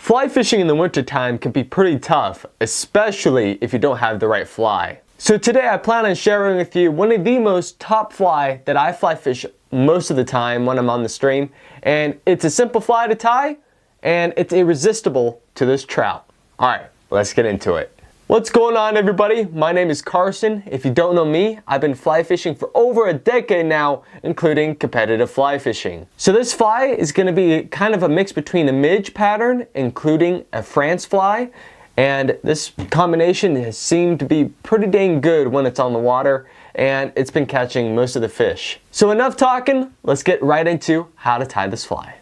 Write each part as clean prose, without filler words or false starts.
Fly fishing in the wintertime can be pretty tough, especially if you don't have the right fly. So today I plan on sharing with you one of the most top fly that I fly fish most of the time when I'm on the stream. And it's a simple fly to tie, and it's irresistible to this trout. Alright, let's get into it. What's going on, everybody? My name is Carson. If you don't know me, I've been fly fishing for over a decade now, including competitive fly fishing. So this fly is going to be kind of a mix between a Midge pattern, including a France fly, and this combination has seemed to be pretty dang good when it's on the water, and it's been catching most of the fish. So enough talking, let's get right into how to tie this fly.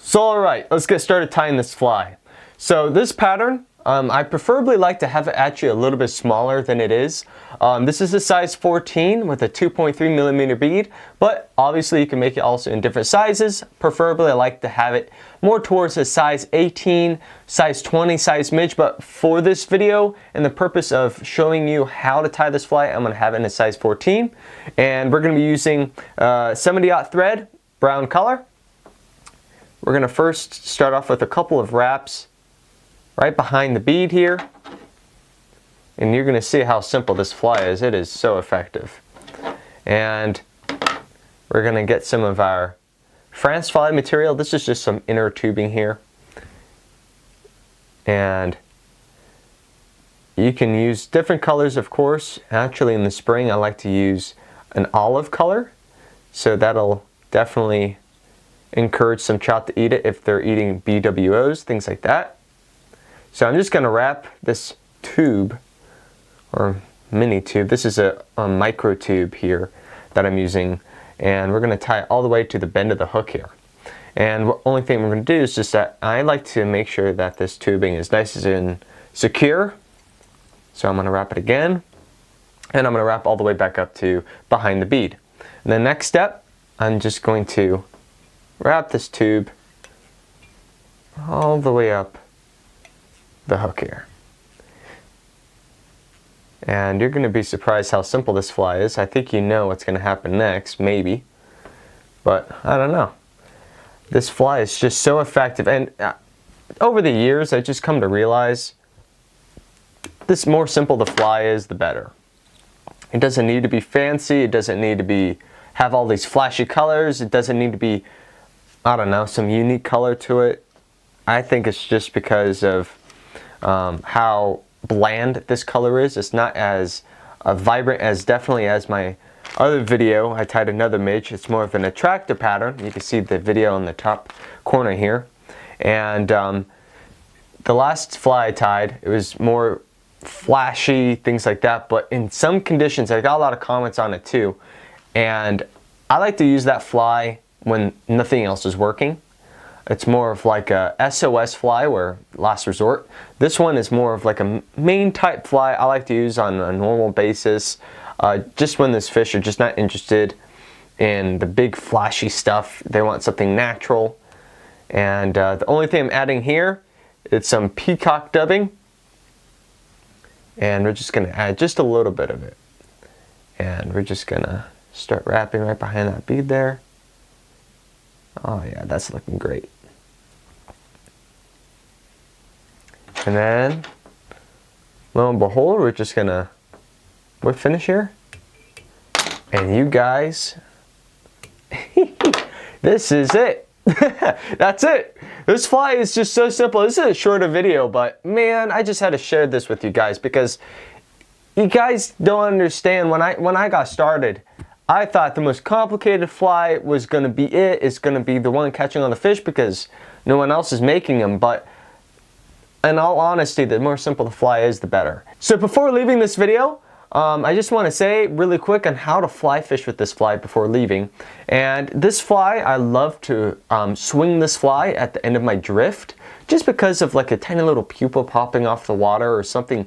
So alright, let's get started tying this fly. So this pattern, I preferably like to have it actually a little bit smaller than it is. This is a size 14 with a 2.3 millimeter bead, but obviously you can make it also in different sizes. Preferably I like to have it more towards a size 18, size 20 size Midge, but for this video and the purpose of showing you how to tie this fly, I'm going to have it in a size 14. And we're going to be using 70-aught thread, brown color. We're going to first start off with a couple of wraps right behind the bead here, and you're going to see how simple this fly is. It is so effective. And we're going to get some of our France fly material. This is just some inner tubing here, and you can use different colors, of course. Actually, in the spring I like to use an olive color, so that'll definitely encourage some trout to eat it if they're eating BWOs, things like that. So I'm just going to wrap this tube, or mini tube. This is a micro tube here that I'm using, and we're going to tie it all the way to the bend of the hook here. And the only thing we're going to do is just that I like to make sure that this tubing is nice and secure. So I'm going to wrap it again, and I'm going to wrap all the way back up to behind the bead. And the next step, I'm just going to wrap this tube all the way up the hook here. And you're going to be surprised how simple this fly is. I think you know what's going to happen next, maybe, but I don't know. This fly is just so effective, and over the years I just come to realize the more simple the fly is, the better. It doesn't need to be fancy. It doesn't need to have all these flashy colors. It doesn't need to be, I don't know, some unique color to it. I think it's just because of how bland this color is. It's not as vibrant as definitely as my other video. I tied another Midge. It's more of an attractive pattern. You can see the video in the top corner here. And the last fly I tied, it was more flashy, things like that. But in some conditions, I got a lot of comments on it too. And I like to use that fly when nothing else is working. It's more of like a SOS fly, where last resort. This one is more of like a main type fly I like to use on a normal basis, just when these fish are just not interested in the big flashy stuff. They want something natural. And the only thing I'm adding here is some peacock dubbing, and we're just going to add just a little bit of it. And we're just going to start wrapping right behind that bead there. Oh yeah, that's looking great. And then, lo and behold, we're just gonna finish here. And you guys, this is it. That's it. This fly is just so simple. This is a shorter video, but man, I just had to share this with you guys because you guys don't understand. When I got started, I thought the most complicated fly was going to be it. It's going to be the one catching on the fish because no one else is making them. But in all honesty, the more simple the fly is, the better. So before leaving this video, I just want to say really quick on how to fly fish with this fly before leaving. And this fly, I love to swing this fly at the end of my drift, just because of like a tiny little pupil popping off the water or something.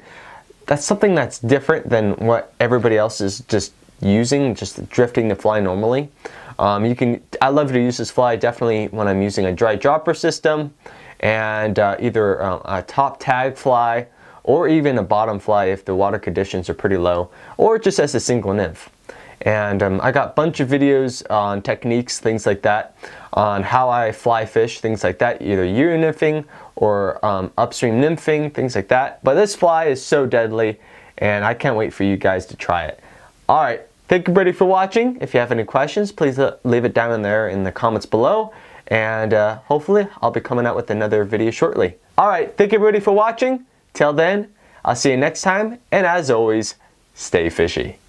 That's something that's different than what everybody else is just using, just drifting the fly normally. I love to use this fly definitely when I'm using a dry dropper system, and either a top tag fly or even a bottom fly if the water conditions are pretty low, or just as a single nymph. And I got a bunch of videos on techniques, things like that, on how I fly fish, things like that, either euro nymphing or upstream nymphing, things like that. But this fly is so deadly, and I can't wait for you guys to try it. Alright, thank you everybody for watching. If you have any questions, please leave it down in there in the comments below. And hopefully I'll be coming out with another video shortly. Alright, thank you everybody for watching. Till then, I'll see you next time. And as always, stay fishy.